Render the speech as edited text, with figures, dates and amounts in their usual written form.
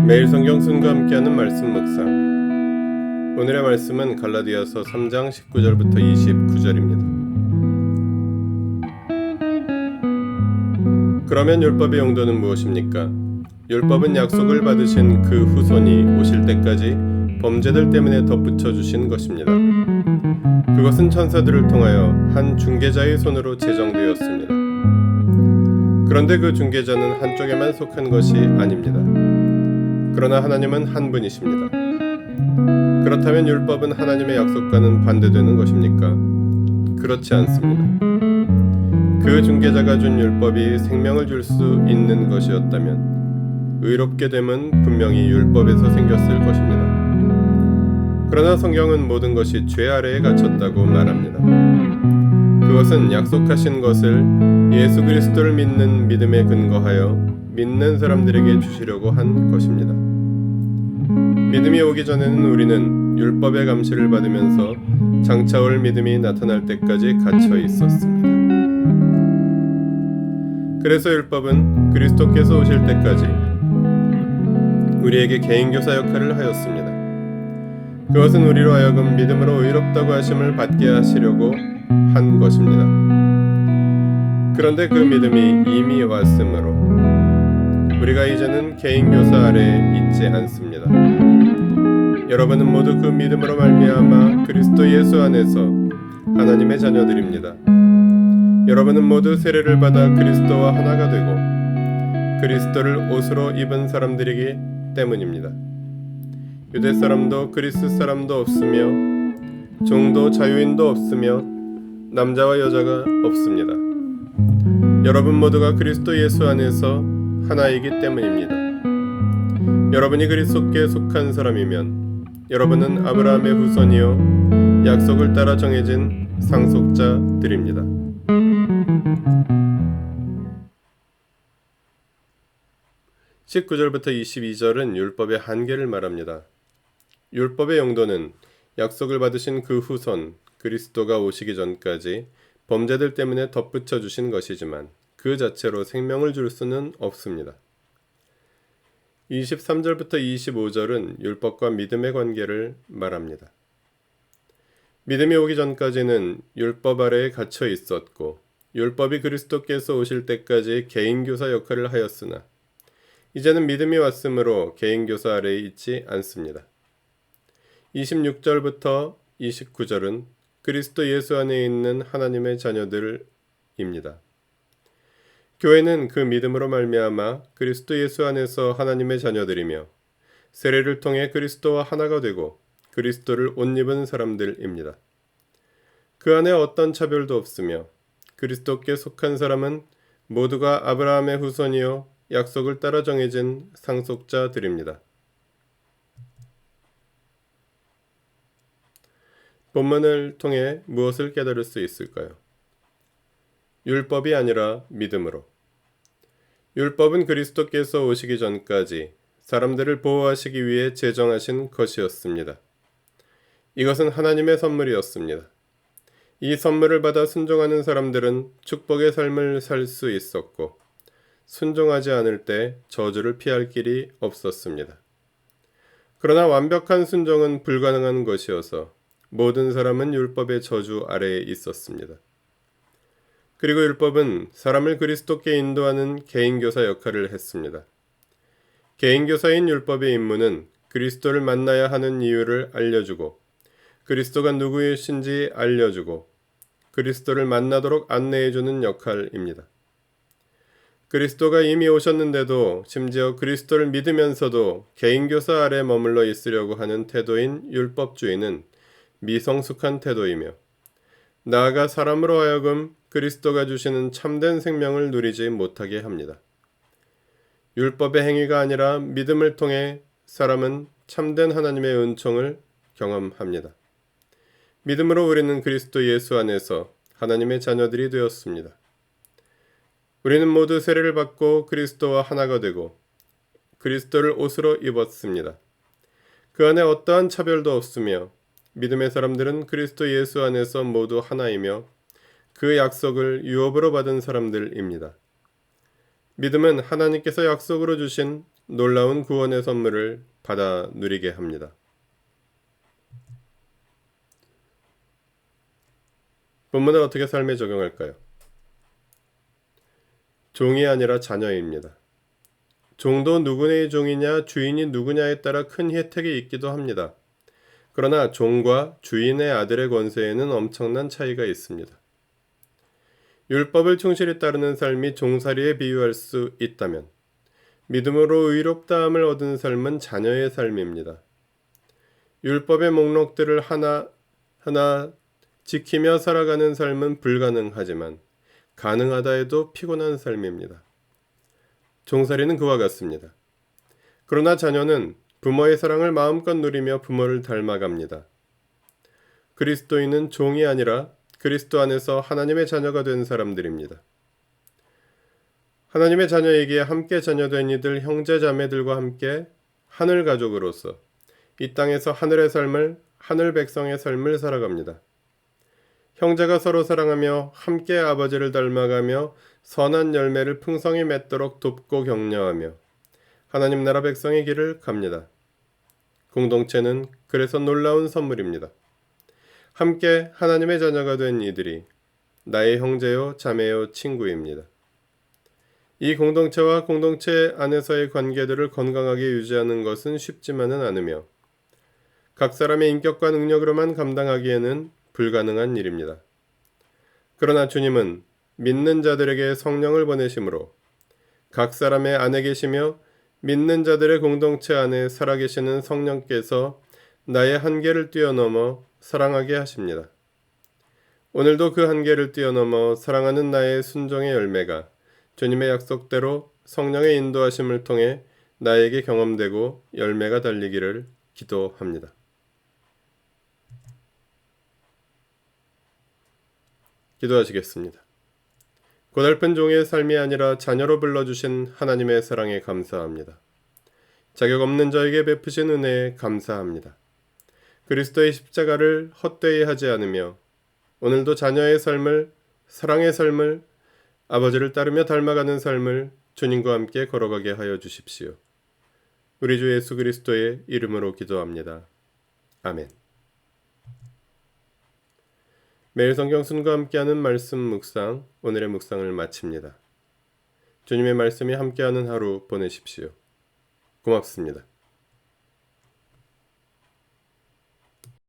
매일 성경 순과 함께하는 말씀 묵상. 오늘의 말씀은 갈라디아서 3장 19절부터 29절입니다. 그러면 율법의 용도는 무엇입니까? 율법은 약속을 받으신 그 후손이 오실 때까지 범죄들 때문에 덧붙여 주신 것입니다. 그것은 천사들을 통하여 한 중개자의 손으로 제정되었습니다. 그런데 그 중개자는 한쪽에만 속한 것이 아닙니다. 그러나 하나님은 한 분이십니다. 그렇다면 율법은 하나님의 약속과는 반대되는 것입니까? 그렇지 않습니다. 그 중개자가 준 율법이 생명을 줄 수 있는 것이었다면 의롭게 됨은 분명히 율법에서 생겼을 것입니다. 그러나 성경은 모든 것이 죄 아래에 갇혔다고 말합니다. 그것은 약속하신 것을 예수 그리스도를 믿는 믿음에 근거하여 믿는 사람들에게 주시려고 한 것입니다. 믿음이 오기 전에는 우리는 율법의 감시를 받으면서 장차 올 믿음이 나타날 때까지 갇혀 있었습니다. 그래서 율법은 그리스도께서 오실 때까지 우리에게 개인교사 역할을 하였습니다. 그것은 우리로 하여금 믿음으로 의롭다고 하심을 받게 하시려고 한 것입니다. 그런데 그 믿음이 이미 왔으므로 우리가 이제는 개인교사 아래에 있지 않습니다. 여러분은 모두 그 믿음으로 말미암아 그리스도 예수 안에서 하나님의 자녀들입니다. 여러분은 모두 세례를 받아 그리스도와 하나가 되고 그리스도를 옷으로 입은 사람들이기 때문입니다. 유대 사람도 그리스 사람도 없으며 종도 자유인도 없으며 남자와 여자가 없습니다. 여러분 모두가 그리스도 예수 안에서 하나이기 때문입니다. 여러분이 그리스도께 속한 사람이면 여러분은 아브라함의 후손이요 약속을 따라 정해진 상속자들입니다. 19절부터 22절은 율법의 한계를 말합니다. 율법의 용도는 약속을 받으신 그 후손 그리스도가 오시기 전까지 범죄들 때문에 덧붙여 주신 것이지만 그 자체로 생명을 줄 수는 없습니다. 23절부터 25절은 율법과 믿음의 관계를 말합니다. 믿음이 오기 전까지는 율법 아래에 갇혀 있었고 율법이 그리스도께서 오실 때까지 개인교사 역할을 하였으나 이제는 믿음이 왔으므로 개인교사 아래에 있지 않습니다. 26절부터 29절은 그리스도 예수 안에 있는 하나님의 자녀들입니다. 교회는 그 믿음으로 말미암아 그리스도 예수 안에서 하나님의 자녀들이며 세례를 통해 그리스도와 하나가 되고 그리스도를 옷 입은 사람들입니다. 그 안에 어떤 차별도 없으며 그리스도께 속한 사람은 모두가 아브라함의 후손이요 약속을 따라 정해진 상속자들입니다. 본문을 통해 무엇을 깨달을 수 있을까요? 율법이 아니라 믿음으로. 율법은 그리스도께서 오시기 전까지 사람들을 보호하시기 위해 제정하신 것이었습니다. 이것은 하나님의 선물이었습니다. 이 선물을 받아 순종하는 사람들은 축복의 삶을 살 수 있었고 순종하지 않을 때 저주를 피할 길이 없었습니다. 그러나 완벽한 순종은 불가능한 것이어서 모든 사람은 율법의 저주 아래에 있었습니다. 그리고 율법은 사람을 그리스도께 인도하는 개인교사 역할을 했습니다. 개인교사인 율법의 임무는 그리스도를 만나야 하는 이유를 알려주고 그리스도가 누구이신지 알려주고 그리스도를 만나도록 안내해주는 역할입니다. 그리스도가 이미 오셨는데도 심지어 그리스도를 믿으면서도 개인교사 아래 머물러 있으려고 하는 태도인 율법주의는 미성숙한 태도이며 나아가 사람으로 하여금 그리스도가 주시는 참된 생명을 누리지 못하게 합니다. 율법의 행위가 아니라 믿음을 통해 사람은 참된 하나님의 은총을 경험합니다. 믿음으로 우리는 그리스도 예수 안에서 하나님의 자녀들이 되었습니다. 우리는 모두 세례를 받고 그리스도와 하나가 되고 그리스도를 옷으로 입었습니다. 그 안에 어떠한 차별도 없으며 믿음의 사람들은 그리스도 예수 안에서 모두 하나이며 그 약속을 유업으로 받은 사람들입니다. 믿음은 하나님께서 약속으로 주신 놀라운 구원의 선물을 받아 누리게 합니다. 본문을 어떻게 삶에 적용할까요? 종이 아니라 자녀입니다. 종도 누구의 종이냐 주인이 누구냐에 따라 큰 혜택이 있기도 합니다. 그러나 종과 주인의 아들의 권세에는 엄청난 차이가 있습니다. 율법을 충실히 따르는 삶이 종살이에 비유할 수 있다면 믿음으로 의롭다함을 얻은 삶은 자녀의 삶입니다. 율법의 목록들을 하나하나 지키며 살아가는 삶은 불가능하지만 가능하다 해도 피곤한 삶입니다. 종살이는 그와 같습니다. 그러나 자녀는 부모의 사랑을 마음껏 누리며 부모를 닮아갑니다. 그리스도인은 종이 아니라 그리스도 안에서 하나님의 자녀가 된 사람들입니다. 하나님의 자녀이기에 함께 자녀된 이들 형제 자매들과 함께 하늘 가족으로서 이 땅에서 하늘의 삶을 하늘 백성의 삶을 살아갑니다. 형제가 서로 사랑하며 함께 아버지를 닮아가며 선한 열매를 풍성히 맺도록 돕고 격려하며 하나님 나라 백성의 길을 갑니다. 공동체는 그래서 놀라운 선물입니다. 함께 하나님의 자녀가 된 이들이 나의 형제요 자매요 친구입니다. 이 공동체와 공동체 안에서의 관계들을 건강하게 유지하는 것은 쉽지만은 않으며 각 사람의 인격과 능력으로만 감당하기에는 불가능한 일입니다. 그러나 주님은 믿는 자들에게 성령을 보내심으로 각 사람의 안에 계시며 믿는 자들의 공동체 안에 살아계시는 성령께서 나의 한계를 뛰어넘어 사랑하게 하십니다. 오늘도 그 한계를 뛰어넘어 사랑하는 나의 순종의 열매가 주님의 약속대로 성령의 인도하심을 통해 나에게 경험되고 열매가 달리기를 기도합니다. 기도하시겠습니다. 고달픈 종의 삶이 아니라 자녀로 불러주신 하나님의 사랑에 감사합니다. 자격 없는 저에게 베푸신 은혜에 감사합니다. 그리스도의 십자가를 헛되이 하지 않으며 오늘도 자녀의 삶을, 사랑의 삶을, 아버지를 따르며 닮아가는 삶을 주님과 함께 걸어가게 하여 주십시오. 우리 주 예수 그리스도의 이름으로 기도합니다. 아멘. 매일 성경 순과 함께하는 말씀 묵상, 오늘의 묵상을 마칩니다. 주님의 말씀이 함께하는 하루 보내십시오. 고맙습니다.